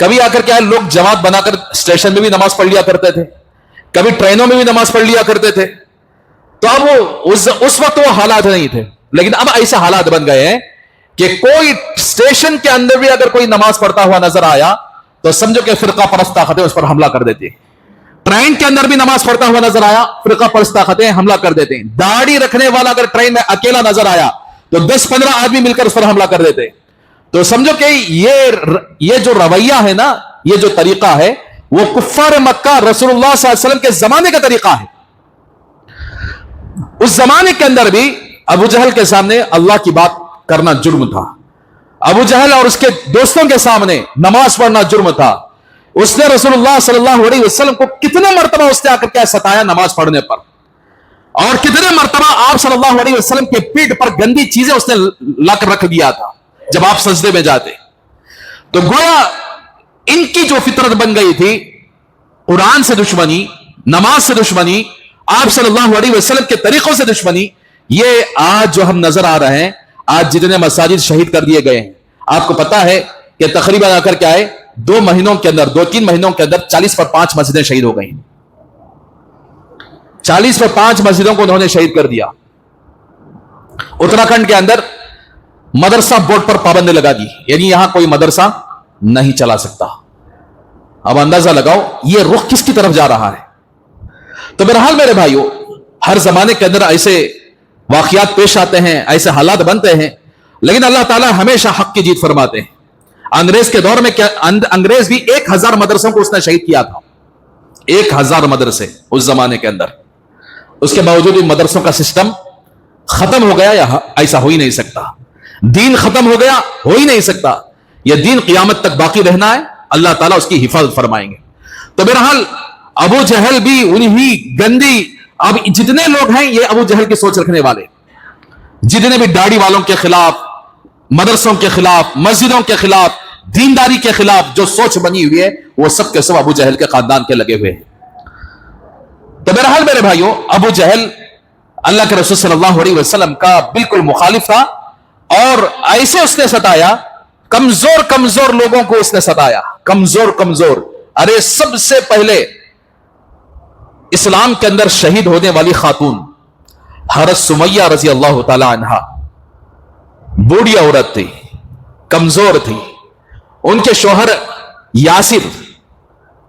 کبھی آ کر کیا ہے لوگ جماعت بنا کر اسٹیشن میں بھی نماز پڑھ لیا کرتے تھے, کبھی ٹرینوں میں بھی نماز پڑھ لیا کرتے تھے. تو اب وہ اس وقت وہ حالات نہیں تھے, لیکن اب ایسے حالات بن گئے ہیں کہ کوئی اسٹیشن کے اندر بھی اگر کوئی نماز پڑھتا ہوا نظر آیا تو سمجھو کہ فرقہ پرست طاقتیں اس پر حملہ کر دیتی. ٹرین کے اندر بھی نماز پڑھتا ہوا نظر آیا, فرقہ پرست طاقتیں حملہ کر دیتے. داڑھی رکھنے والا اگر ٹرین میں اکیلا نظر آیا تو 10-15 آدمی مل کر اس پر حملہ کر دیتے. تو سمجھو کہ یہ جو رویہ ہے نا, یہ جو طریقہ ہے, وہ کفار مکہ رسول اللہ صلی اللہ علیہ وسلم کے زمانے کا طریقہ ہے. اس زمانے کے اندر بھی ابو جہل کے سامنے اللہ کی بات کرنا جرم تھا. ابو جہل اور اس کے دوستوں کے سامنے نماز پڑھنا جرم تھا. اس نے رسول اللہ صلی اللہ علیہ وسلم کو کتنے مرتبہ اس نے آ کر کے ستایا نماز پڑھنے پر, اور کتنے مرتبہ آپ صلی اللہ علیہ وسلم کے پیٹ پر گندی چیزیں اس نے لا کر رکھ دیا تھا جب آپ سجدے میں جاتے. تو گویا ان کی جو فطرت بن گئی تھی, قرآن سے دشمنی, نماز سے دشمنی, آپ صلی اللہ علیہ وسلم کے طریقوں سے دشمنی, یہ آج جو ہم نظر آ رہے ہیں, آج جتنے مساجد شہید کر دیے گئے ہیں, آپ کو پتا ہے کہ تقریباً آ کر کے آئے 2 مہینوں کے اندر, 2-3 مہینوں کے اندر 40 پر 5 مسجدیں شہید ہو گئی. 40 پر 5 مسجدوں کو انہوں نے شہید کر دیا. اتراکھنڈ کے اندر مدرسہ بورڈ پر پابندی لگا دی, یعنی یہاں کوئی مدرسہ نہیں چلا سکتا. اب اندازہ لگاؤ یہ رخ کس کی طرف جا رہا ہے. تو بہرحال میرے بھائیوں, ہر زمانے کے اندر ایسے واقعات پیش آتے ہیں, ایسے حالات بنتے ہیں, لیکن اللہ تعالیٰ ہمیشہ حق کی جیت فرماتے ہیں. انگریز کے دور میں انگریز بھی 1000 مدرسوں کو اس نے شہید کیا تھا. 1000 مدرسے اس زمانے کے اندر. اس کے باوجود ان مدرسوں کا سسٹم ختم ہو گیا یا ایسا ہو ہی نہیں سکتا. دین ختم ہو گیا, ہو ہی نہیں سکتا. یہ دین قیامت تک باقی رہنا ہے, اللہ تعالیٰ اس کی حفاظت فرمائیں گے. تو بہرحال ابو جہل بھی انہی گندی, اب جتنے لوگ ہیں یہ ابو جہل کی سوچ رکھنے والے, جتنے بھی داڑھی والوں کے خلاف, مدرسوں کے خلاف, مسجدوں کے خلاف, دینداری کے خلاف جو سوچ بنی ہوئی ہے, وہ سب کے سب ابو جہل کے خاندان کے لگے ہوئے ہیں. تو بہرحال میرے بھائیوں, ابو جہل اللہ کے رسول صلی اللہ علیہ وسلم کا بالکل مخالف تھا, اور ایسے اس نے ستایا, کمزور لوگوں کو اس نے ستایا, کمزور. ارے سب سے پہلے اسلام کے اندر شہید ہونے والی خاتون حضرت سمیہ رضی اللہ تعالی عنہا, بوڑھی عورت تھی, کمزور تھی. ان کے شوہر یاسر,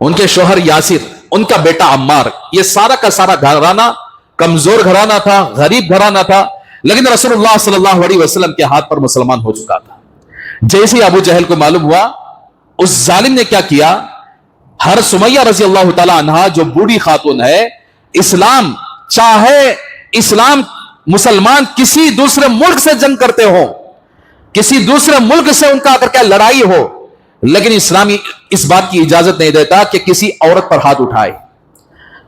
ان کا بیٹا عمار, یہ سارا کا سارا گھرانہ کمزور گھرانہ تھا, غریب گھرانہ تھا, لیکن رسول اللہ صلی اللہ علیہ وسلم کے ہاتھ پر مسلمان ہو چکا تھا. جیسے ابو جہل کو معلوم ہوا, اس ظالم نے کیا کیا, ہر سمیہ رضی اللہ تعالی عنہا جو بوڑھی خاتون ہے, اسلام چاہے اسلام مسلمان کسی دوسرے ملک سے جنگ کرتے ہو, کسی دوسرے ملک سے ان کا اگر کیا لڑائی ہو, لیکن اسلام اس بات کی اجازت نہیں دیتا کہ کسی عورت پر ہاتھ اٹھائے,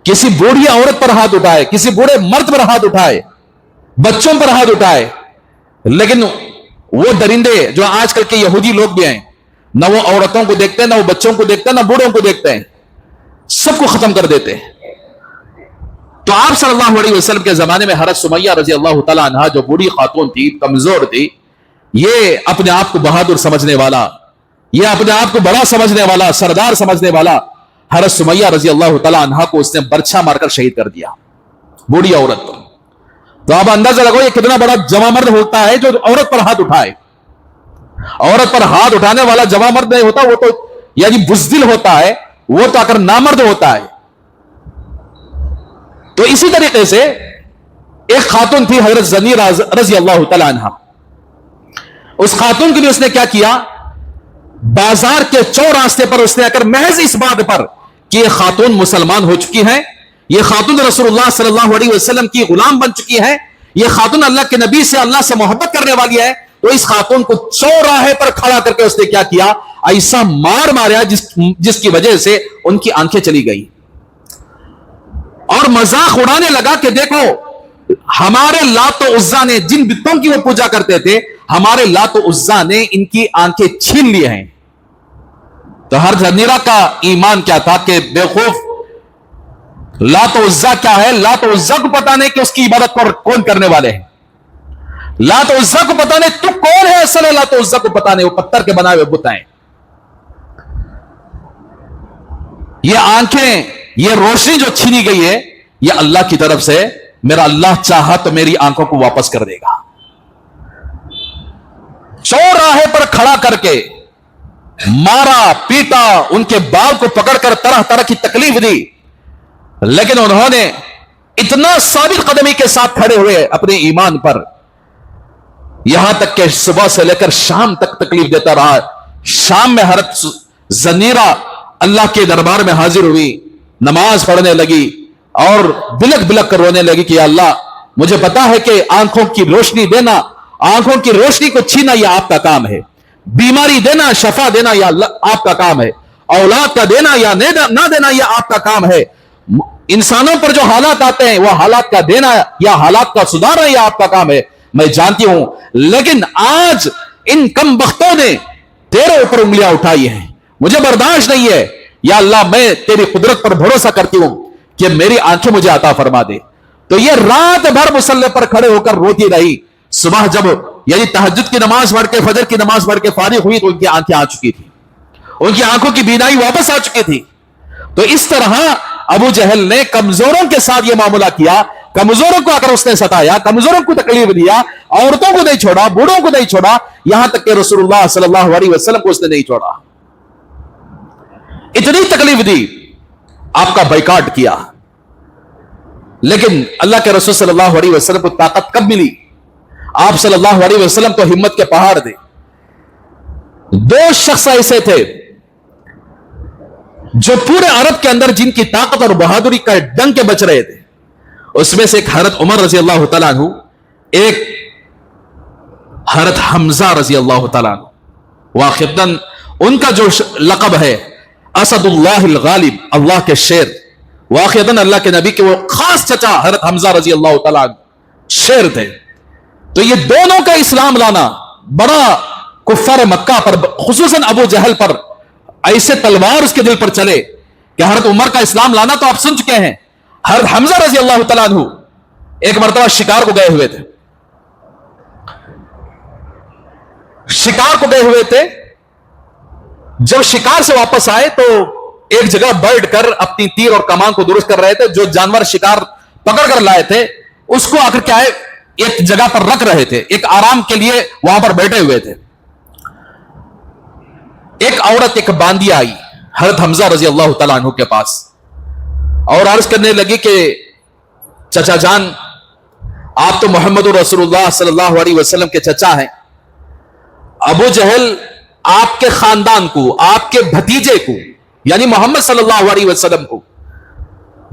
کسی بوڑھی عورت پر ہاتھ اٹھائے, کسی بوڑھے مرد پر ہاتھ اٹھائے, بچوں پر ہاتھ اٹھائے. لیکن وہ درندے جو آج کل کے یہودی لوگ بھی ہیں, نہ وہ عورتوں کو دیکھتے ہیں, نہ وہ بچوں کو دیکھتے ہیں, نہ بوڑھوں کو دیکھتے ہیں, سب کو ختم کر دیتے ہیں. تو آپ صلی اللہ علیہ وسلم کے زمانے میں حضرت سمیہ رضی اللہ تعالی عنہا جو بوڑھی خاتون تھی, کمزور تھی, یہ اپنے آپ کو بہادر سمجھنے والا, یہ اپنے آپ کو بڑا سمجھنے والا, سردار سمجھنے والا حضرت سمیہ رضی اللہ تعالی عنہا کو اس نے برچھا مار کر شہید کر دیا, بوڑھی عورت پر. تو آپ اندازہ لگو یہ کتنا بڑا جوان مرد ہوتا ہے جو عورت پر ہاتھ اٹھائے. عورت پر ہاتھ اٹھانے والا جوان مرد نہیں ہوتا, وہ تو یعنی بزدل ہوتا ہے, وہ تو اگر نامرد ہوتا ہے. تو اسی طریقے سے ایک خاتون تھی حضرت زنیر رضی اللہ تعالی عنہا. اس خاتون کے لیے اس نے کیا کیا, بازار کے چوراستے پر اس نے آ کر محض اس بات پر کہ یہ خاتون مسلمان ہو چکی ہے, یہ خاتون رسول اللہ صلی اللہ علیہ وسلم کی غلام بن چکی ہے, یہ خاتون اللہ کے نبی سے, اللہ سے محبت کرنے والی ہے, تو اس خاتون کو چوراہے پر کھڑا کر کے اس نے کیا کیا, ایسا مار مارا جس کی وجہ سے ان کی آنکھیں چلی گئی, اور مذاق اڑانے لگا کہ دیکھو ہمارے لات و عزا نے, جن بتوں کی وہ پوجا کرتے تھے, ہمارے لات و عزا نے ان کی آنکھیں چھین لی ہیں. تو ہر زنیرہ کا ایمان کیا تھا کہ بیوقوف, لات و عزا کیا ہے, لات و عزا کو پتا نہیں کہ اس کی عبادت پر کون کرنے والے ہیں, لات و عزا کو پتا نہیں تو کون ہے اصل, لات و عزا کو پتا نہیں, وہ پتھر کے بنائے ہوئے بت ہیں. یہ آنکھیں، یہ روشنی جو چھینی گئی ہے، یہ اللہ کی طرف سے، میرا اللہ چاہا تو میری آنکھوں کو واپس کر دے گا۔ چوراہے پر کھڑا کر کے مارا پیٹا، ان کے بال کو پکڑ کر طرح طرح کی تکلیف دی، لیکن انہوں نے اتنا ثابت قدمی کے ساتھ کھڑے ہوئے اپنے ایمان پر، یہاں تک کہ صبح سے لے کر شام تک تکلیف دیتا رہا۔ شام میں حضرت زنیرہ اللہ کے دربار میں حاضر ہوئی، نماز پڑھنے لگی اور بلک بلک کر رونے لگی کہ یا اللہ، مجھے پتا ہے کہ آنکھوں کی روشنی دینا، آنکھوں کی روشنی کو چھینا یہ آپ کا کام ہے، بیماری دینا، شفا دینا یا اللہ آپ کا کام ہے، اولاد کا دینا یا نہ دینا یہ آپ کا کام ہے، انسانوں پر جو حالات آتے ہیں وہ حالات کا دینا یا حالات کا سدھارنا یہ آپ کا کام ہے، میں جانتی ہوں، لیکن آج ان کم بختوں نے تیرے اوپر انگلیاں اٹھائی ہیں، مجھے برداشت نہیں ہے، یا اللہ میں تیری قدرت پر بھروسہ کرتی ہوں کہ میری آنکھیں مجھے عطا فرما دے۔ تو یہ رات بھر مصلی پر کھڑے ہو کر روتی رہی، صبح جب یعنی تہجد کی نماز پڑھ کے، فجر کی نماز پڑھ کے فارغ ہوئی تو ان کی آنکھیں آ چکی تھی، ان کی آنکھوں کی بینائی واپس آ چکی تھی۔ تو اس طرح ابو جہل نے کمزوروں کے ساتھ یہ معاملہ کیا، کمزوروں کو اگر اس نے ستایا، کمزوروں کو تکلیف دیا، عورتوں کو نہیں چھوڑا، بوڑھوں کو نہیں چھوڑا، یہاں تک کہ رسول اللہ صلی اللہ علیہ وسلم کو اس نے نہیں چھوڑا، اتنی تکلیف دی، آپ کا بائیکاٹ کیا۔ لیکن اللہ کے رسول صلی اللہ علیہ وسلم کو طاقت کب ملی؟ آپ صلی اللہ علیہ وسلم تو ہمت کے پہاڑ تھے۔ دو شخص ایسے تھے جو پورے عرب کے اندر جن کی طاقت اور بہادری کا ڈنک کے بچ رہے تھے، اس میں سے ایک حضرت عمر رضی اللہ تعالیٰ عنہ، ایک حضرت حمزہ رضی اللہ تعالیٰ عنہ۔ واقعتاً ان کا جو لقب ہے اسد اللہ الغالب، اللہ کے شیر، واقعتاً اللہ کے نبی کے وہ خاص چچا حضرت حمزہ رضی اللہ تعالیٰ عنہ شیر تھے۔ تو یہ دونوں کا اسلام لانا بڑا کفار مکہ پر، خصوصاً ابو جہل پر ایسے تلوار اس کے دل پر چلے کہ حضرت عمر کا اسلام لانا تو آپ سن چکے ہیں۔ حضرت حمزہ رضی اللہ تعالیٰ عنہ ایک مرتبہ شکار کو گئے ہوئے تھے، شکار کو گئے ہوئے تھے، جب شکار سے واپس آئے تو ایک جگہ بیٹھ کر اپنی تیر اور کمان کو درست کر رہے تھے، جو جانور شکار پکڑ کر لائے تھے اس کو آ کر کیا ہے ایک جگہ پر رکھ رہے تھے، ایک آرام کے لیے وہاں پر بیٹھے ہوئے تھے۔ ایک عورت، ایک باندی آئی حضرت حمزہ رضی اللہ تعالیٰ عنہ کے پاس اور عرض کرنے لگی کہ چچا جان، آپ تو محمد رسول اللہ صلی اللہ علیہ وسلم کے چچا ہیں، ابو جہل آپ کے خاندان کو، آپ کے بھتیجے کو یعنی محمد صلی اللہ علیہ وسلم کو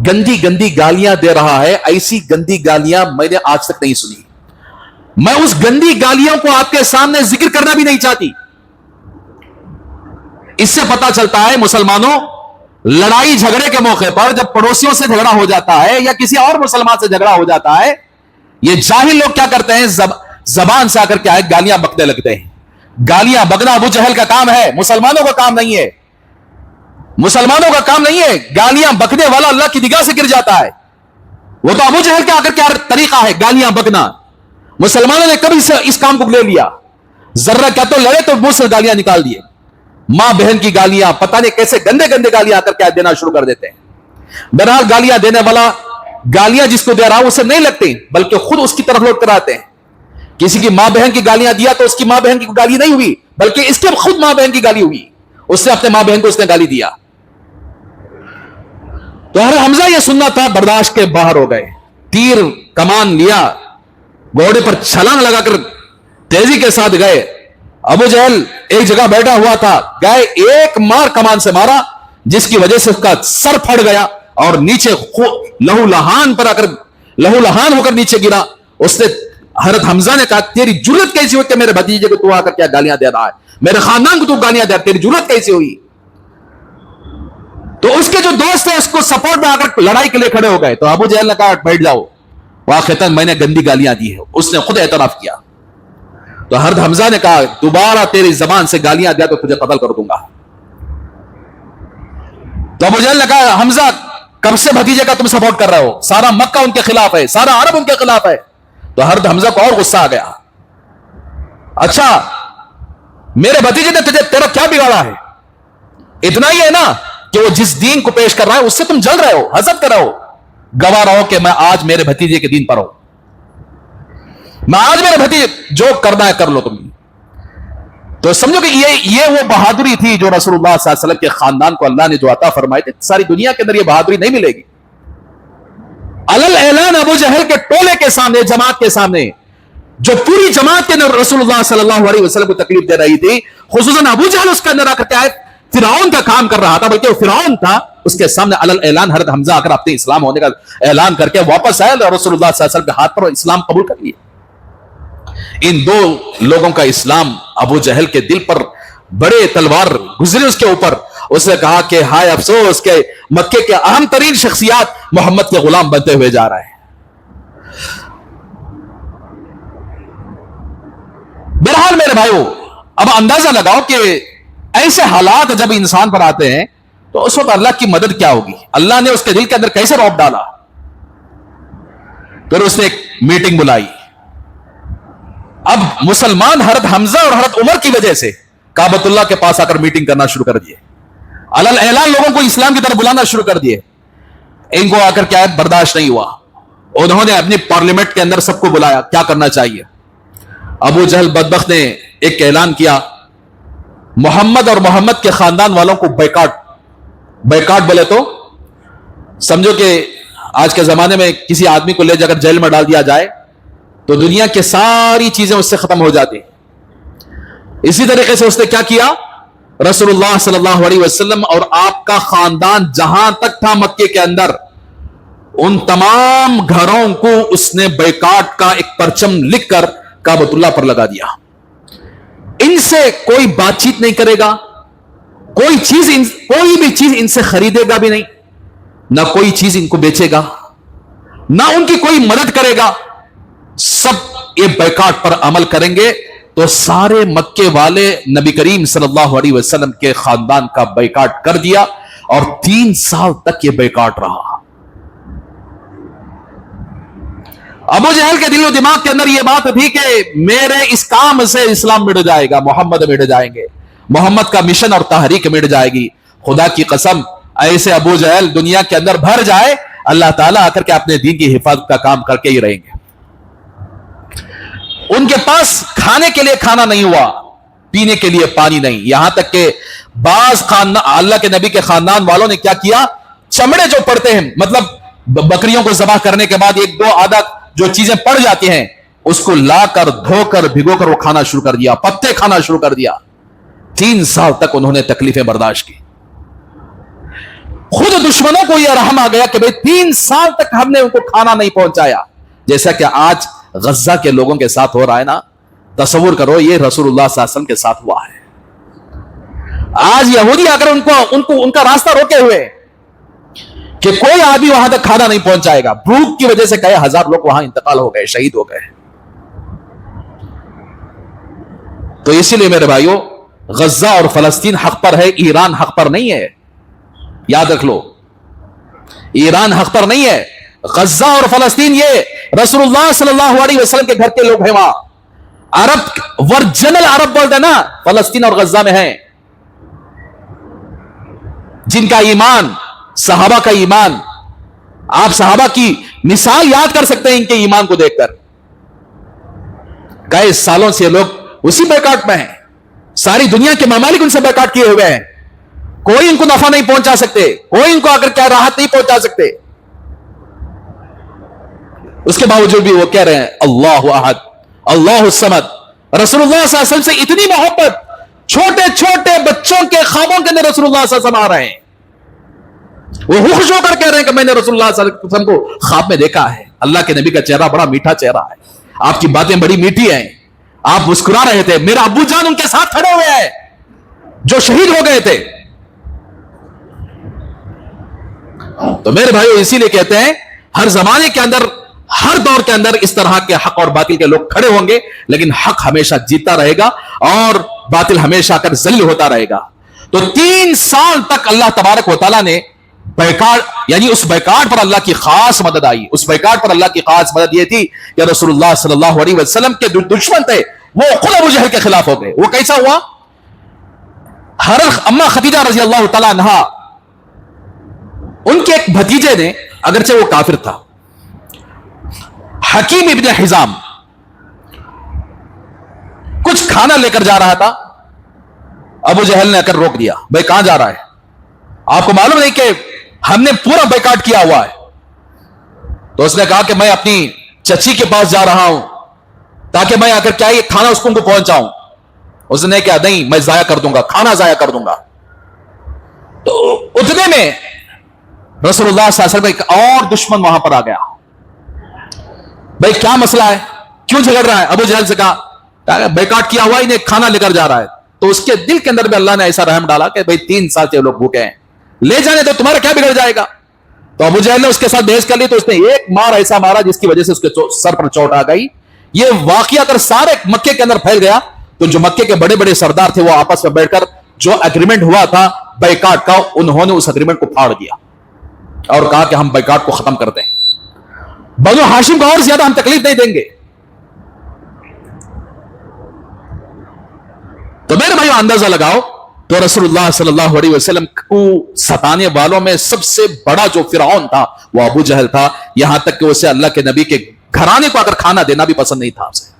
گندی گندی گالیاں دے رہا ہے، ایسی گندی گالیاں میں نے آج تک نہیں سنی، میں اس گندی گالیوں کو آپ کے سامنے ذکر کرنا بھی نہیں چاہتی۔ اس سے پتا چلتا ہے مسلمانوں، لڑائی جھگڑے کے موقع پر جب پڑوسیوں سے جھگڑا ہو جاتا ہے یا کسی اور مسلمان سے جھگڑا ہو جاتا ہے، یہ جاہل لوگ کیا کرتے ہیں، زبان سے آ کر کیا ہے گالیاں بکنے لگتے ہیں۔ گالیاں بکنا ابو جہل کا کام ہے، مسلمانوں کا کام نہیں ہے، مسلمانوں کا کام نہیں ہے۔ گالیاں بکنے والا اللہ کی نگاہ سے گر جاتا ہے، وہ تو ابو جہل کا آ کر کیا طریقہ ہے گالیاں بکنا۔ مسلمانوں نے کبھی اس کام کو لے لیا، ذرہ کیا تو لڑے تو منہ سے گالیاں نکال دیے، ماں بہن کی گالیاں، پتہ نہیں کیسے گندے گندے گالیاں آ کر کیا دینا شروع کر دیتے ہیں۔ بہرحال گالیاں دینے والا گالیاں جس کو دے رہا اسے نہیں لگتی بلکہ خود اس کی طرف لوٹ کر آتے ہیں۔ کسی کی ماں بہن کی گالیاں دیا تو اس کی ماں بہن کی گالی نہیں ہوئی بلکہ اس کے خود ماں بہن کی گالی ہوئی، اس نے اپنے ماں بہن کو اس نے گالی دیا۔ تو حضرت حمزہ یہ سننا تھا، برداشت کے باہر ہو گئے، تیر کمان لیا، گھوڑے پر چھلانگ لگا کر تیزی کے ساتھ گئے۔ ابو جہل ایک جگہ بیٹھا ہوا تھا، گئے ایک مار کمان سے مارا جس کی وجہ سے اس کا سر پھٹ گیا اور نیچے لہو لہان پر آ کر لہو لہان ہو کر نیچے گرا۔ اس نے حضرت حمزہ نے کہا تیری جرت کیسی ہوئی کہ میرے بھتیجے کو تو آ کر کیا گالیاں دے رہا ہے، میرے خاندان کو تو گالیاں دے رہا ہے، تیری جرت کیسی ہوئی؟ تو اس کے جو دوست ہیں اس کو سپورٹ میں آ کر لڑائی کے لیے کھڑے ہو گئے۔ تو ابو جہل نے کہا بیٹھ جاؤ، واقعتاً میں نے گندی گالیاں دی ہے، اس نے خود اعتراف کیا۔ تو حضرت حمزہ نے کہا دوبارہ تیری زبان سے گالیاں دیا تو تجھے قتل کر دوں گا۔ تو ابو جہل نے کہا حمزہ کب سے بھتیجے کا تم سپورٹ کر رہے ہو، سارا مکہ ان کے خلاف ہے، سارا عرب ان کے خلاف ہے۔ تو حضرت حمزہ کو اور غصہ آ گیا، اچھا میرے بھتیجے نے تیرا کیا بگاڑا ہے؟ اتنا ہی ہے نا کہ وہ جس دین کو پیش کر رہا ہے اس سے تم جل رہے ہو, حسد کر رہے ہو, گواہ رہو کہ میں آج میرے بھتیجے کے دین پر ہوں, میں آج میرے بھتیجے, جو کرنا ہے کر لو تم. تو سمجھو کہ یہ وہ بہادری تھی جو رسول اللہ صلی اللہ علیہ وسلم کے خاندان کو اللہ نے جو عطا فرمائے تھے. ساری دنیا کے اندر یہ بہادری نہیں ملے گی. علل اعلان ابو جہل کے ٹولے کے سامنے, جماعت کے سامنے, جو پوری جماعت کے اندر رسول اللہ صلی اللہ علیہ وسلم کو تکلیف دے رہی تھی, خصوصاً ابو جہل اس کے اندر آ کر کے آئے, فرعون کا کام کر رہا تھا, بلکہ وہ فرعون تھا, اس کے سامنے علل اعلان حضرت حمزہ آ کر اپنے اسلام ہونے کا اعلان کر کے واپس آئے اور رسول اللہ صلی اللہ علیہ وسلم کے ہاتھ پر اسلام قبول کر لیا. ان دو لوگوں کا اسلام ابو جہل کے دل پر بڑے تلوار گزری اس کے اوپر. اس نے کہا کہ ہائے افسوس کہ مکے کے اہم ترین شخصیات محمد کے غلام بنتے ہوئے جا رہے ہیں. بہرحال میرے بھائیو, اب اندازہ لگاؤ کہ ایسے حالات جب انسان پر آتے ہیں تو اس وقت اللہ کی مدد کیا ہوگی. اللہ نے اس کے دل کے اندر کیسے رعب ڈالا. پھر اس نے ایک میٹنگ بلائی. اب مسلمان حضرت حمزہ اور حضرت عمر کی وجہ سے کعبۃ اللہ کے پاس آ کر میٹنگ کرنا شروع کر دیے, علل اعلان لوگوں کو اسلام کی طرف بلانا شروع کر دیے. ان کو آ کر کیا برداشت نہیں ہوا, انہوں نے اپنی پارلیمنٹ کے اندر سب کو بلایا, کیا کرنا چاہیے. ابو جہل بدبخت نے ایک اعلان کیا, محمد اور محمد کے خاندان والوں کو بیکاٹ بولے تو سمجھو کہ آج کے زمانے میں کسی آدمی کو لے جا کر جیل میں ڈال دیا جائے تو دنیا کی ساری چیزیں اس سے ختم ہو جاتی. اسی طریقے سے اس نے کیا کیا, رسول اللہ صلی اللہ علیہ وسلم اور آپ کا خاندان جہاں تک تھا مکے کے اندر, ان تمام گھروں کو اس نے بیکاٹ کا ایک پرچم لکھ کر کعبۃ اللہ پر لگا دیا. ان سے کوئی بات چیت نہیں کرے گا, کوئی بھی چیز ان سے خریدے گا بھی نہیں, نہ کوئی چیز ان کو بیچے گا, نہ ان کی کوئی مدد کرے گا. سب یہ بیکاٹ پر عمل کریں گے. تو سارے مکے والے نبی کریم صلی اللہ علیہ وسلم کے خاندان کا بیکاٹ کر دیا اور 3 سال تک یہ بیکاٹ رہا. ابو جہل کے دل و دماغ کے اندر یہ بات تھی کہ میرے اس کام سے اسلام مٹ جائے گا, محمد مٹ جائیں گے, محمد کا مشن اور تحریک مٹ جائے گی. خدا کی قسم ایسے ابو جہل دنیا کے اندر بھر جائے, اللہ تعالیٰ آ کر کے اپنے دین کی حفاظت کا کام کر کے ہی رہیں گے. ان کے پاس کھانے کے لیے کھانا نہیں ہوا, پینے کے لیے پانی نہیں, یہاں تک کہ بعض اللہ کے نبی کے خاندان والوں نے کیا کیا, چمڑے جو پڑتے ہیں, مطلب بکریوں کو ذبح کرنے کے بعد 1-2 آدھا جو چیزیں پڑ جاتی ہیں, اس کو لا کر دھو کر بھگو کر وہ کھانا شروع کر دیا, پتے کھانا شروع کر دیا. 3 سال تک انہوں نے تکلیفیں برداشت کی. خود دشمنوں کو یہ رحم آ گیا کہ 3 سال تک ہم نے ان کو کھانا نہیں پہنچایا, جیسا کہ آج غزہ کے لوگوں کے ساتھ ہو رہا ہے نا. تصور کرو یہ رسول اللہ صلی اللہ علیہ وسلم کے ساتھ ہوا ہے. آج یہودی اگر ان کا راستہ روکے ہوئے کہ کوئی آدمی وہاں تک کھانا نہیں پہنچائے گا, بھوک کی وجہ سے کئی ہزار لوگ وہاں انتقال ہو گئے, شہید ہو گئے. تو اسی لیے میرے بھائیوں, غزہ اور فلسطین حق پر ہے, ایران حق پر نہیں ہے. یاد رکھ لو, ایران حق پر نہیں ہے. غزہ اور فلسطین یہ رسول اللہ صلی اللہ علیہ وسلم کے گھر کے لوگ ہیں. وہاں عرب ورجنل عرب بولتے ہیں نا, فلسطین اور غزہ میں ہیں, جن کا ایمان صحابہ کا ایمان, آپ صحابہ کی مثال یاد کر سکتے ہیں ان کے ایمان کو دیکھ کر. کئی سالوں سے لوگ اسی بیکاٹ میں ہیں, ساری دنیا کے ممالک ان سے بیکاٹ کیے ہوئے ہیں, کوئی ان کو نفع نہیں پہنچا سکتے, کوئی ان کو اگر کیا راحت نہیں پہنچا سکتے. اس کے باوجود بھی وہ کہہ رہے ہیں اللہ احد اللہ الصمد. رسول اللہ صلی اللہ علیہ وسلم سے اتنی محبت, چھوٹے چھوٹے بچوں کے خوابوں کے اندر رسول اللہ صلی اللہ علیہ وسلم آ رہے ہیں. وہ خوش ہو کر کہہ رہے ہیں کہ میں نے رسول اللہ صلی اللہ علیہ وسلم کو خواب میں دیکھا ہے. اللہ کے نبی کا چہرہ بڑا میٹھا چہرہ ہے, آپ کی باتیں بڑی میٹھی ہیں, آپ مسکرا رہے تھے. میرا ابو جان ان کے ساتھ کھڑے ہوئے ہیں جو شہید ہو گئے تھے. تو میرے بھائیو اسی لیے کہتے ہیں ہر زمانے کے اندر, ہر دور کے اندر اس طرح کے حق اور باطل کے لوگ کھڑے ہوں گے, لیکن حق ہمیشہ جیتا رہے گا اور باطل ہمیشہ کر ذلیل ہوتا رہے گا. تو 3 سال تک اللہ تبارک و تعالیٰ نے بیکاٹ, یعنی اس بیکاٹ پر اللہ کی خاص مدد آئی. اس بیکاٹ پر اللہ کی خاص مدد یہ تھی کہ رسول اللہ صلی اللہ علیہ وسلم کے جو دشمن تھے وہ خود ابو جہل کے خلاف ہو گئے. وہ کیسا ہوا؟ حضرت اما خدیجہ رضی اللہ تعالیٰ عنہا ان کے ایک بھتیجے نے، اگرچہ وہ کافر تھا، حکیم ابن حزام، کچھ کھانا لے کر جا رہا تھا. ابو جہل نے آ کر روک دیا. بھائی کہاں جا رہا ہے؟ آپ کو معلوم نہیں کہ ہم نے پورا بیکاٹ کیا ہوا ہے؟ تو اس نے کہا کہ میں اپنی چچی کے پاس جا رہا ہوں تاکہ میں آ کر کیا یہ کھانا اس کو پہنچاؤں. اس نے کہا نہیں، میں ضائع کر دوں گا، کھانا ضائع کر دوں گا. تو اتنے میں رسول اللہ صلی اللہ علیہ وسلم ایک اور دشمن وہاں پر آ گیا. بھائی کیا مسئلہ ہے، کیوں جھگڑ رہا ہے؟ ابو جہل سے کہا بیکاٹ کیا ہوا انہیں کھانا لے کر جا رہا ہے. تو اس کے دل کے اندر بھی اللہ نے ایسا رحم ڈالا کہ بھائی 3 سال سے لوگ بھوکے ہیں، لے جانے تو تمہارا کیا بگڑ جائے گا. تو ابو جہل نے اس کے ساتھ بحث کر لی تو اس نے ایک مار ایسا مارا جس کی وجہ سے اس کے سر پر چوٹ آ گئی. یہ واقعہ اگر سارے مکے کے اندر پھیل گیا تو جو مکے کے بڑے بڑے سردار تھے وہ آپس میں بیٹھ کر جو اگریمنٹ ہوا تھا بیکاٹ کا، انہوں نے اس اگریمنٹ کو پھاڑ دیا اور کہا کہ ہم بیکاٹ کو ختم کر دیں. بنو ہاشم کو اور زیادہ ہم تکلیف نہیں دیں گے. تو میرے بھائیو اندازہ لگاؤ، تو رسول اللہ صلی اللہ علیہ وسلم کو ستانے والوں میں سب سے بڑا جو فرعون تھا وہ ابو جہل تھا. یہاں تک کہ اسے اللہ کے نبی کے گھرانے کو اگر کھانا دینا بھی پسند نہیں تھا اسے.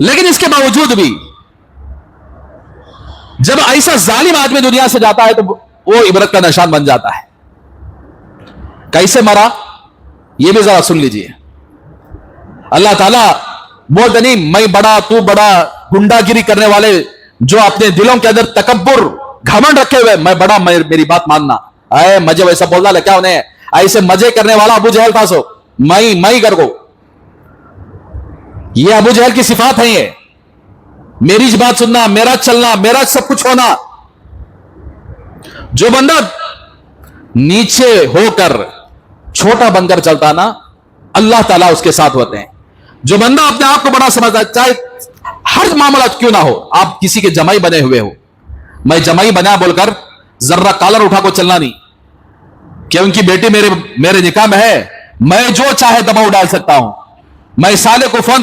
لیکن اس کے باوجود بھی جب ایسا ظالم آدمی دنیا سے جاتا ہے تو وہ عبرت کا نشان بن جاتا ہے. کیسے مرا یہ بھی ذرا سن لیجئے. اللہ تعالیٰ بولتے نہیں میں بڑا تو بڑا، گنڈا گیری کرنے والے جو اپنے دلوں کے اندر تکبر گھمنڈ رکھے ہوئے، میں بڑا، میری بات ماننا، اے مجھے ویسا بولنا لے کیا انہیں ایسے مزے کرنے والا ابو جہل تھا. سو میں کر کو یہ ابو جہل کی صفات ہیں. یہ میری بات سننا، میرا چلنا، میرا سب کچھ ہونا. جو بندہ نیچے ہو کر چھوٹا بن کر چلتا نا، اللہ تعالیٰ اس کے ساتھ ہوتے ہیں. جو بندہ اپنے آپ کو بڑا سمجھتا ہے، چاہے ہر معاملات کیوں نہ ہو، آپ کسی کے جمائی بنے ہوئے ہو، میں جمائی بنا بول کر ذرہ کالر اٹھا کو چلنا نہیں کہ ان کی بیٹی میرے نکاح میں ہے، میں جو چاہے دباؤ ڈال سکتا ہوں. میں سالے کو فون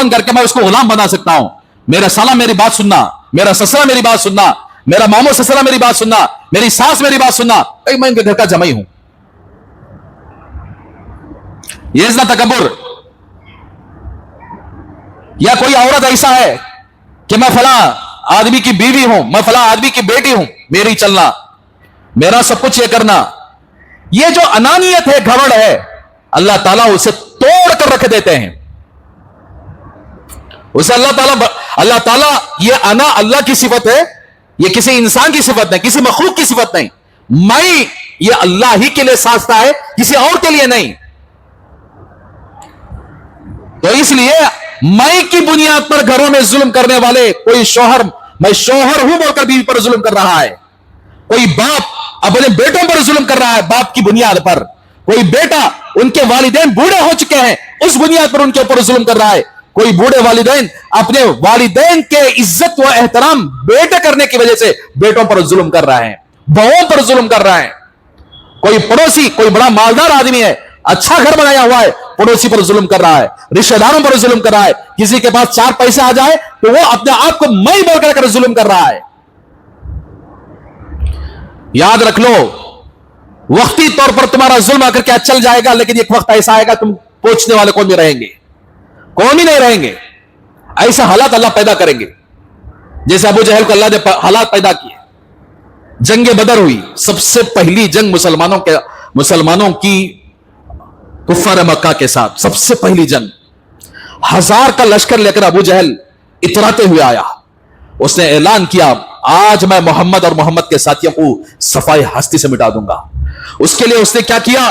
کر کے میں اس کو غلام بنا سکتا ہوں. میرا سالہ میری بات سننا، میرا سسرا میری بات سننا، میرا مامو سسرا میری بات سننا، میری ساس میری بات سننا، میں ان کے گھر کا جمائی ہوں. یہ اتنا تکبر. یا کوئی عورت ایسا ہے کہ میں فلاں آدمی کی بیوی ہوں، میں فلاں آدمی کی بیٹی ہوں، میری چلنا، میرا سب کچھ یہ کرنا. یہ جو انانیت ہے، گھمنڈ ہے، اللہ تعالیٰ اسے توڑ کر رکھ دیتے ہیں. اسے اللہ تعالیٰ یہ انا اللہ کی صفت ہے، یہ کسی انسان کی صفت نہیں، کسی مخلوق کی صفت نہیں. میں یہ اللہ ہی کے لیے سازتا ہے، کسی اور کے لیے نہیں. تو اس لیے میں کی بنیاد پر گھروں میں ظلم کرنے والے، کوئی شوہر میں شوہر ہوں بول کر بیوی پر ظلم کر رہا ہے، کوئی باپ اپنے بیٹوں پر ظلم کر رہا ہے باپ کی بنیاد پر، کوئی بیٹا ان کے والدین بوڑھے ہو چکے ہیں اس بنیاد پر ان کے اوپر ظلم کر رہا ہے، کوئی بوڑھے والدین اپنے والدین کے عزت و احترام بیٹے کرنے کی وجہ سے بیٹوں پر ظلم کر رہے ہیں، بہووں پر ظلم کر رہے ہیں. کوئی پڑوسی، کوئی بڑا مالدار آدمی ہے، اچھا گھر بنایا ہوا ہے، پڑوسی پر ظلم کر رہا ہے، رشتہ داروں پر ظلم کر رہا ہے. کسی کے پاس 4 پیسے آ جائے تو وہ اپنے آپ کو میں بول کر ظلم کر رہا ہے. یاد رکھ لو، وقتی طور پر تمہارا ظلم آ کر کیا چل جائے گا، لیکن ایک وقت ایسا آئے گا تم پوچھنے والے کون بھی رہیں گے، کون بھی نہیں رہیں گے. ایسا حالات اللہ پیدا کریں گے جیسے ابو جہل کو اللہ نے حالات پیدا کیے. جنگ بدر ہوئی، سب سے پہلی جنگ مسلمانوں کی کفار مکہ کے ساتھ، سب سے پہلی جنگ. 1000 کا لشکر لے کر ابو جہل اتراتے ہوئے آیا. اس نے اعلان کیا آج میں محمد اور محمد کے ساتھیوں کو صفائی ہستی سے مٹا دوں گا. اس کے لیے اس نے کیا کیا،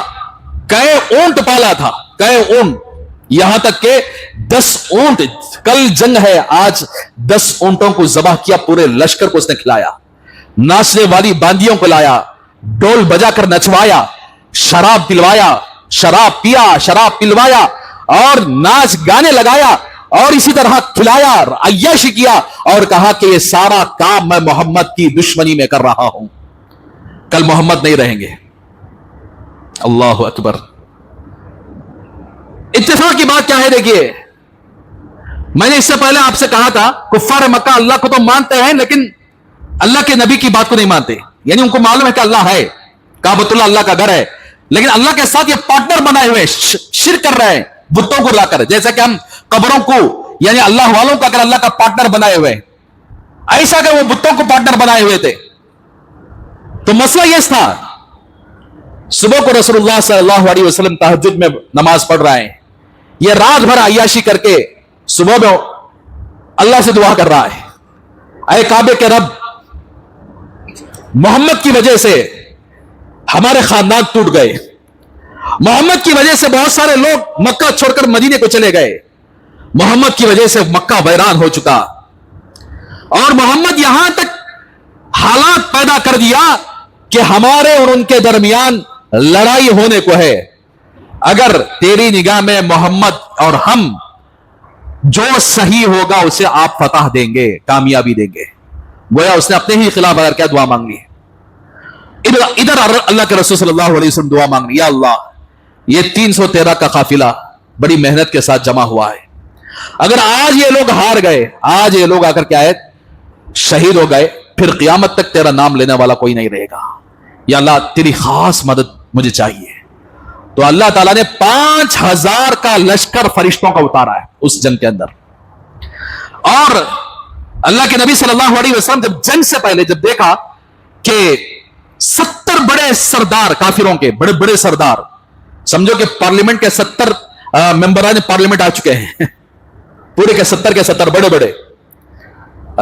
کئے اونٹ پالا تھا، کئے اونٹ، یہاں تک کہ 10 اونٹ، کل جنگ ہے آج 10 اونٹوں کو ذبح کیا، پورے لشکر کو اس نے کھلایا، ناچنے والی باندیوں کو لایا، ڈول بجا کر نچوایا، شراب دلوایا، شراب پیا، شراب پلوایا اور ناچ گانے لگایا اور اسی طرح کھلایا، عیاشی کیا اور کہا کہ یہ سارا کام میں محمد کی دشمنی میں کر رہا ہوں، کل محمد نہیں رہیں گے. اللہ اکبر. اتفاق کی بات کیا ہے؟ دیکھیے، میں نے اس سے پہلے آپ سے کہا تھا کفار مکہ اللہ کو تو مانتے ہیں لیکن اللہ کے نبی کی بات کو نہیں مانتے. یعنی ان کو معلوم ہے کہ اللہ ہے, کعبۃ اللہ اللہ کا گھر ہے, لیکن اللہ کے ساتھ یہ پارٹنر بنائے ہوئے شرک کر رہے ہیں بتوں کو لا کر. جیسا کہ ہم قبروں کو یعنی اللہ والوں کا اگر اللہ کا پارٹنر بنائے ہوئے, ایسا کہ وہ بتوں کو پارٹنر بنائے ہوئے تھے. تو مسئلہ یہ تھا, صبح کو رسول اللہ صلی اللہ علیہ وسلم تہجد میں نماز پڑھ رہے ہیں, یہ رات بھر عیاشی کر کے صبح میں اللہ سے دعا کر رہا ہے, اے کعبے کے رب, محمد کی وجہ سے ہمارے خاندان ٹوٹ گئے, محمد کی وجہ سے بہت سارے لوگ مکہ چھوڑ کر مدینے کو چلے گئے, محمد کی وجہ سے مکہ ویران ہو چکا, اور محمد یہاں تک حالات پیدا کر دیا کہ ہمارے اور ان کے درمیان لڑائی ہونے کو ہے. اگر تیری نگاہ میں محمد اور ہم جو صحیح ہوگا اسے آپ فتح دیں گے, کامیابی دیں گے. گویا اس نے اپنے ہی خلاف اگر کیا دعا مانگ لی. ادھر اللہ کے رسول صلی اللہ علیہ وسلم دعا مانگ لی, یا اللہ یہ 313 کا قافلہ بڑی محنت کے ساتھ جمع ہوا ہے, اگر آج یہ لوگ ہار گئے, آج یہ لوگ آ کر کیا ہے شہید ہو گئے, پھر قیامت تک تیرا نام لینے والا کوئی نہیں رہے گا. یا اللہ تیری خاص مدد مجھے چاہیے. تو اللہ تعالیٰ نے 5000 کا لشکر فرشتوں کا اتارا ہے اس جنگ کے اندر. اور اللہ کے نبی صلی اللہ علیہ وسلم جب جنگ سے پہلے جب دیکھا کہ 70 بڑے سردار کافروں کے, بڑے بڑے سردار, سمجھو کہ پارلیمنٹ کے 70 ممبران پارلیمنٹ آ چکے ہیں, پورے کے 70 کے 70 بڑے بڑے.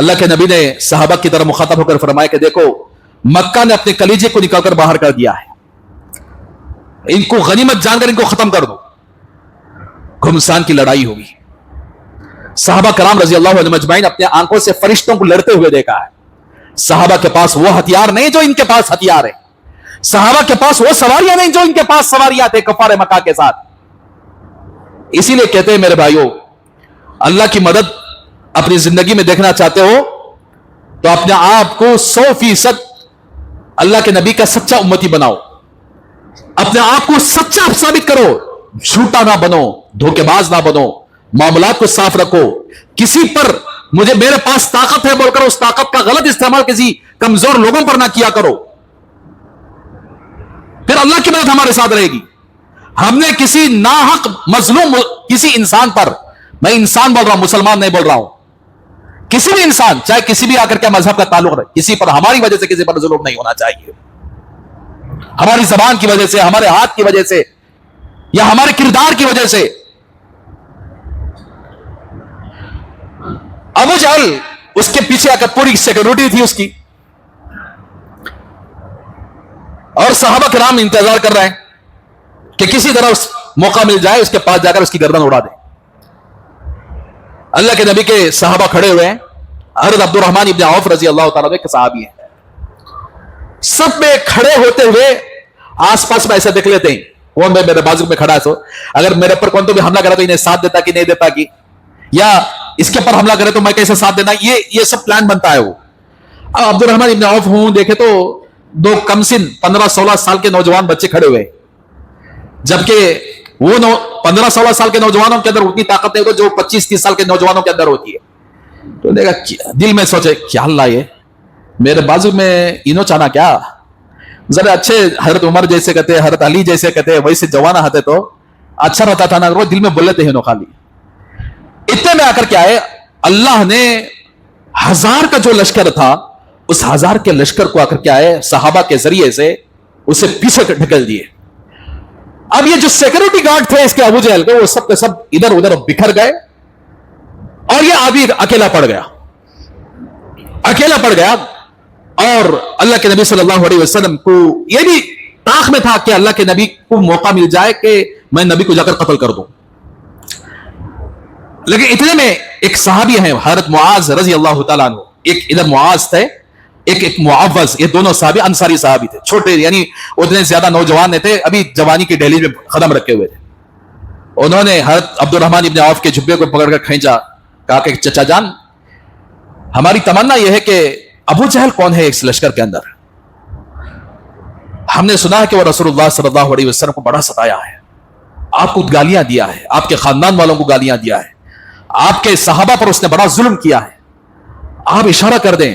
اللہ کے نبی نے صحابہ کی طرف مخاطب ہو کر فرمایا کہ دیکھو مکہ نے اپنے کلیجے کو نکال کر باہر کر دیا ہے, ان کو غنیمت جان کر ان کو ختم کر دو. گھمسان کی لڑائی ہوگی. صحابہ کرام رضی اللہ عنہم اجمعین اپنے آنکھوں سے فرشتوں کو لڑتے ہوئے دیکھا ہے. صحابہ کے پاس وہ ہتھیار نہیں جو ان کے پاس ہتھیار ہے, صحابہ کے پاس وہ سواریاں نہیں جو ان کے پاس سواریاں تھے کفار مکہ کے ساتھ. اسی لیے کہتے ہیں میرے بھائیوں, اللہ کی مدد اپنی زندگی میں دیکھنا چاہتے ہو تو اپنے آپ کو 100% اللہ کے نبی کا سچا امتی بناؤ, اپنے آپ کو سچا ثابت کرو, جھوٹا نہ بنو, دھوکے باز نہ بنو, معاملات کو صاف رکھو. کسی پر مجھے میرے پاس طاقت ہے بول کر اس طاقت کا غلط استعمال کسی کمزور لوگوں پر نہ کیا کرو, پھر اللہ کی مدد ہمارے ساتھ رہے گی. ہم نے کسی ناحق مظلوم کسی انسان پر, میں انسان بول رہا ہوں مسلمان نہیں بول رہا ہوں, کسی بھی انسان چاہے کسی بھی آ کر کے مذہب کا تعلق رہے, کسی پر ہماری وجہ سے کسی پر ظلم نہیں ہونا چاہیے. ہماری زبان کی وجہ سے, ہمارے ہاتھ کی وجہ سے, یا ہمارے کردار کی وجہ سے. ابو جہل اس کے پیچھے آ کر پوری سیکورٹی تھی اس کی, اور صحابہ کرام انتظار کر رہے ہیں کہ کسی طرح اس موقع مل جائے اس کے پاس جا کر اس کی گردن اڑا دیں. اللہ کے نبی کے صحابہ کھڑے ہوئے ہیں. حضرت عبد الرحمن ابن عوف رضی اللہ تعالیٰ عنہ کے صحابی ہیں, سب میں کھڑے ہوتے ہوئے آس پاس میں ایسا دیکھ لیتے ہیں کون میرے بازو میں کھڑا ہے, سو اگر میرے پر کون تو بھی حملہ کرے تو انہیں ساتھ دیتا کہ نہیں دیتا کہ, یا اس کے پر حملہ کرے تو میں کیسے ساتھ دینا, یہ سب پلان بنتا ہے. وہ اب عبد الرحمن ابن عوف ہوں دیکھے تو 2 کم سن 15-16 سال کے نوجوان بچے کھڑے ہوئے, جبکہ وہ 15-16 سال کے نوجوانوں کے اندر اتنی طاقت نہیں جو 25-30 سال کے نوجوانوں کے اندر ہوتی ہے. تو دیکھا دل میں سوچے کیا اللہ یہ میرے بازو میں انہوں چانا کیا, ذرا اچھے حضرت عمر جیسے کہتے, حضرت علی جیسے کہتے, ویسے جوانا ہتے تو اچھا رہتا تھا نا. وہ دل میں بول لیتے ہیں خالی. اتنے میں آ کر کیا ہے, اللہ نے 1000 کا جو لشکر تھا اس 1000 کے لشکر کو آ کر کیا ہے صحابہ کے ذریعے سے اسے پیچھے ڈھکل دیے. اب یہ جو سیکورٹی گارڈ تھے اس کے ابو جہل کے, وہ سب کے سب ادھر ادھر بکھر گئے, اور یہ آدمی اکیلا پڑ گیا, اکیلا پڑ گیا. اور اللہ کے نبی صلی اللہ علیہ وسلم کو یہ بھی طاق میں تھا کہ اللہ کے نبی کو موقع مل جائے کہ میں نبی کو جا کر قتل کر دوں. لیکن اتنے میں ایک صحابی ہیں حضرت معاذ رضی اللہ تعالیٰ عنہ, ایک ادھر معاذ تھے, ایک معوذ, یہ دونوں صحابی انصاری صحابی تھے, چھوٹے یعنی اتنے زیادہ نوجوان نہیں تھے, ابھی جوانی کی دہلیز میں قدم رکھے ہوئے تھے. انہوں نے حضرت عبد الرحمن ابن عوف کے جبے کو پکڑ کر کھینچا, کہا کہ چچا جان ہماری تمنا یہ ہے کہ ابو جہل کون ہے اس لشکر کے اندر, ہم نے سنا ہے کہ وہ رسول اللہ صلی اللہ علیہ وسلم کو بڑا ستایا ہے, آپ کو گالیاں دیا ہے, آپ کے خاندان والوں کو گالیاں دیا ہے, آپ کے صحابہ پر اس نے بڑا ظلم کیا ہے, آپ اشارہ کر دیں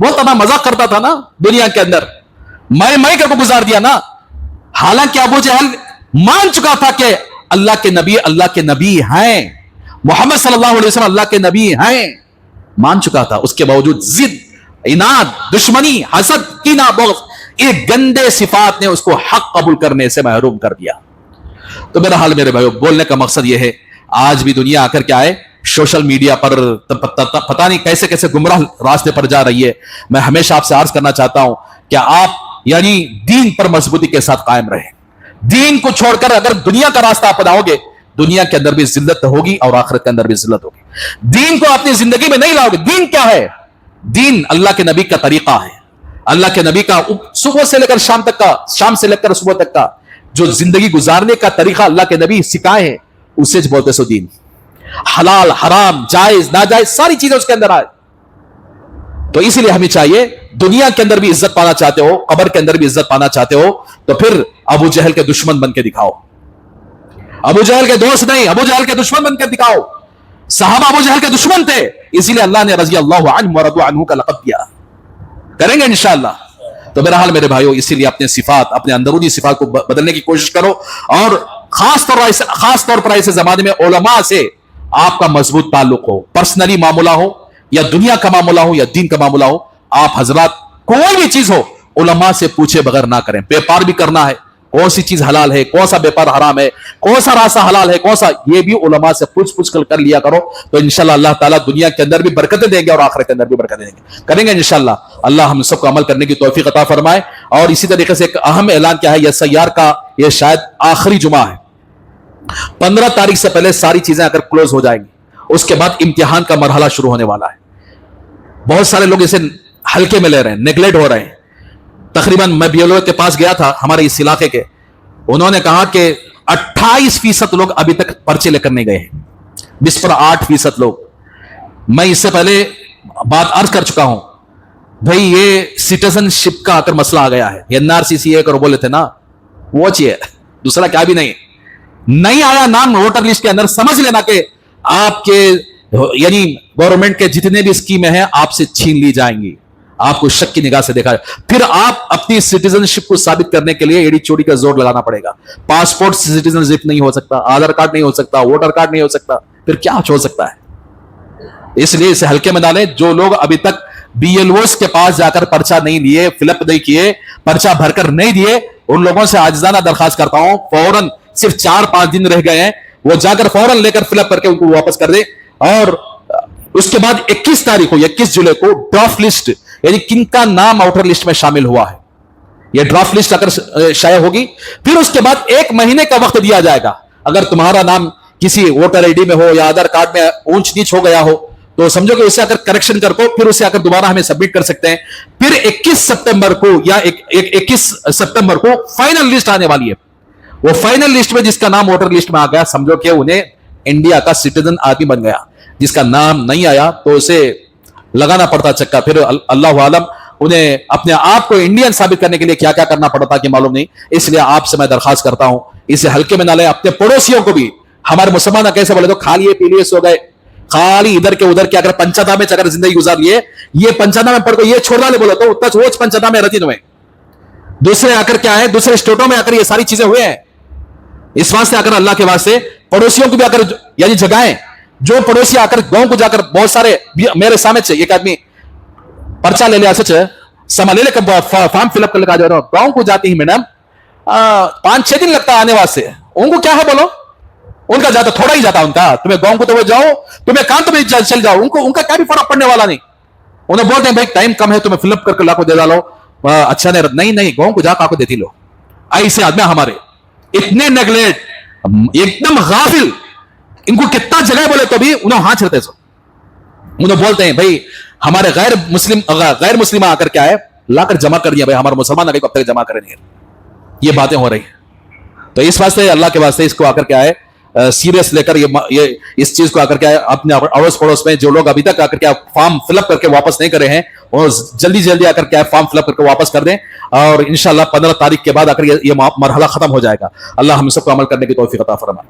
بولتا تھا, مذاق کرتا تھا نا دنیا کے اندر, میں کر کو گزار دیا نا. حالانکہ ابو جہل مان چکا تھا کہ اللہ کے نبی ہیں, محمد صلی اللہ علیہ وسلم اللہ کے نبی ہیں, مان چکا تھا. اس کے باوجود ضد, عناد, دشمنی, حسد, کینہ, بغض, ایک گندے صفات نے اس کو حق قبول کرنے سے محروم کر دیا. تو میرا حال میرے بھائیو, بولنے کا مقصد یہ ہے, آج بھی دنیا آ کر کے آئے سوشل میڈیا پر پتہ نہیں کیسے کیسے گمراہ راستے پر جا رہی ہے. میں ہمیشہ آپ سے عرض کرنا چاہتا ہوں کہ آپ یعنی دین پر مضبوطی کے ساتھ قائم رہیں. دین کو چھوڑ کر اگر دنیا کا راستہ اپناؤ گے, دنیا کے اندر بھی ذلت ہوگی اور آخرت کے اندر بھی ذلت ہوگی. دین کو اپنی زندگی میں نہیں لاؤ گے. دین کیا ہے؟ دین اللہ کے نبی کا طریقہ ہے, اللہ کے نبی کا صبح سے لے کر شام تک کا, شام سے لے کر صبح تک کا جو زندگی گزارنے کا طریقہ اللہ کے نبی سکھائے ہیں, اسے بولتے سو دین. حلال, حرام, جائز, ناجائز, ساری چیزیں اس کے اندر آئے. تو اسی لیے ہمیں چاہیے, دنیا کے اندر بھی عزت پانا چاہتے ہو, قبر کے اندر بھی عزت پانا چاہتے ہو, تو پھر ابو جہل کے دشمن بن کے دکھاؤ. ابو جہل کے دوست نہیں, ابو جہل کے دشمن بن کے دکھاؤ. صحابہ ابو جہل کے دشمن تھے, اسی لیے اللہ نے رضی اللہ عنہ ورضوا عنہ کا لقب دیا. کریں گے انشاءاللہ. تو میرا حال میرے بھائیو, اسی لیے اپنے صفات, اپنے اندرونی صفات کو بدلنے کی کوشش کرو, اور خاص طور پر ایسے زمانے میں علماء سے آپ کا مضبوط تعلق ہو. پرسنلی معاملہ ہو یا دنیا کا معاملہ ہو یا دین کا معاملہ ہو, آپ حضرات کوئی بھی چیز ہو علماء سے پوچھے بغیر نہ کریں. بیپار بھی کرنا ہے, کون سی چیز حلال ہے, کون سا بیپار حرام ہے, کون سا راستہ حلال ہے, کون سا, یہ بھی علماء سے پوچھ کر لیا کرو. تو انشاءاللہ اللہ تعالیٰ دنیا کے اندر بھی برکتیں دیں گے اور آخرت کے اندر بھی برکتیں دیں گے. کریں گے انشاءاللہ. اللہ ہم سب کو عمل کرنے کی توفیق عطا فرمائے. اور اسی طریقے سے ایک اہم اعلان کیا ہے, یہ سیار کا یہ شاید آخری جمعہ ہے. 15 تاریخ سے پہلے ساری چیزیں اگر کلوز ہو جائیں گی, اس کے بعد امتحان کا مرحلہ شروع ہونے والا ہے. بہت سارے لوگ اسے ہلکے میں لے رہے ہیں, نیگلیکٹ ہو رہے ہیں. تقریباً میں بی ایل او کے پاس گیا تھا ہمارے اس علاقے کے, انہوں نے کہا کہ 28% لوگ ابھی تک پرچے لے کر نہیں گئے ہیں, 20% لوگ. میں اس سے پہلے بات عرض کر چکا ہوں بھائی, یہ سٹیزن شپ کا اگر مسئلہ آ گیا ہے, NRCC کر بولے تھے نا, وہ چاہیے, دوسرا کیا بھی نہیں آیا نام ووٹر لسٹ کے اندر, سمجھ لینا کہ آپ کے یعنی گورنمنٹ کے جتنے بھی اسکیمیں ہیں آپ سے چھین لی جائیں گی. آپ کو شک کی نگاہ سے دیکھا جائے, پھر آپ اپنی سٹیزن شپ کو ثابت کرنے کے لیے ایڑی چوڑی کا زور لگانا پڑے گا. پاسپورٹ سٹیزن شپ نہیں ہو سکتا, آدھار کارڈ نہیں ہو سکتا, ووٹر کارڈ نہیں ہو سکتا, پھر کیا ہو سکتا ہے؟ اس لیے اسے ہلکے میں ڈالیں. جو لوگ ابھی تک BLOs کے پاس جا کر پرچہ نہیں لیے, فل اپ نہیں کیے, پرچہ بھر کر نہیں دیے, ان لوگوں سے عاجزانہ درخواست کرتا ہوں, فوراً صرف 4-5 دن رہ گئے ہیں, وہ جا کر فوراً لے کر فل اپ کر کے ان کو واپس کر دیں. اور اس کے بعد 21 تاریخ کو 21 جولائی کو ڈرافٹ لسٹ, یعنی کن کا نام آؤٹر لسٹ میں شامل ہوا ہے, یہ ڈرافٹ لسٹ اگر شائع ہوگی, پھر اس کے بعد 1 مہینے کا وقت دیا جائے گا. اگر تمہارا نام کسی ووٹر ID میں ہو یا آدھار کارڈ میں اونچ نیچ ہو گیا ہو, تو سمجھو کہ اسے اگر کریکشن کر کو پھر اسے اگر دوبارہ ہمیں سبمٹ کر سکتے ہیں. پھر 21 سپتمبر کو یا 21 ستمبر کو فائنل لسٹ آنے والی ہے. وہ فائنل لسٹ میں جس کا نام ووٹر لسٹ میں آ گیا, سمجھو کہ انہیں انڈیا کا سٹیزن آدمی بن گیا. جس کا نام نہیں آیا تو اسے لگانا پڑتا چکا, پھر اللہ عالم انہیں اپنے آپ کو انڈین ثابت کرنے کے لیے کیا کیا کرنا پڑتا کہ معلوم نہیں. اس لیے آپ سے میں درخواست کرتا ہوں, اسے ہلکے میں نہ لیں. اپنے پڑوسیوں کو بھی, ہمارے مسلمان کیسے بولے تو کھالیے پی لیے سو گئے, خالی ادھر کے ادھر کے اگر پنچاتا میں اگر زندگی گزار لیے, یہ پنچاتا میں پڑھ کو یہ چھوڑ ڈالے بولے تو اتنا وہ پنچاتا میں رتی میں دوسرے آ کر کیا ہے, دوسرے اسٹیٹوں میں آ کر یہ ساری چیزیں ہوئے ہیں. اس واسطے اگر اللہ کے واسطے پڑوسیوں کو بھی اگر یعنی جگہیں, جو پڑوسی آ کر گاؤں کو جا کر, بہت سارے میرے سامنے سے ایک آدمی پرچہ لے لیا, سچ سما لے لے کر فارم فل اپ کر لگا جا رہا ہوں, گاؤں کو جاتی ہی میڈم 5-6 دن لگتا ہے آنے واسطے. ان کو کیا ہے بولو, ان کا جاتا تھوڑا ہی جاتا ان کا, تمہیں گاؤں کو تو وہ جاؤ, تمہیں کہاں تمہیں چل جاؤ, ان کا کیا بھی فرق پڑنے والا نہیں. انہیں بولتے ہیں بھائی ٹائم کم ہے, تمہیں فل اپ کر کے لا کو دے ڈالو, اچھا نہیں گاؤں کو جا کے دیتی لو. ایسے آدمی ہمارے اتنے نیگلیکٹ, ایک دم غافل, ان کو کتنا جگہ بولے تو بھی انہیں ہاں چلتے سو. انہیں بولتے ہیں بھائی ہمارے غیر مسلم آ کر کیا ہے لا کر جمع کر دیا, بھائی ہمارے مسلمان آگے کب تک جمع کریں گے. یہ باتیں ہو رہی ہیں. تو اس واسطے اللہ کے واسطے اس کو آ کر کیا ہے سیریس لے کر یہ اس چیز کو آ کر کے اپنے اڑوس پڑوس میں جو لوگ ابھی تک آ کر کے فارم فل اپ کر کے واپس نہیں کرے ہیں, اور جلدی آ کر کے فارم فل اپ کر کے واپس کر دیں, اور انشاءاللہ 15 تاریخ کے بعد آ کر یہ مرحلہ ختم ہو جائے گا. اللہ ہم سب کو عمل کرنے کی توفیق عطا فرمائے.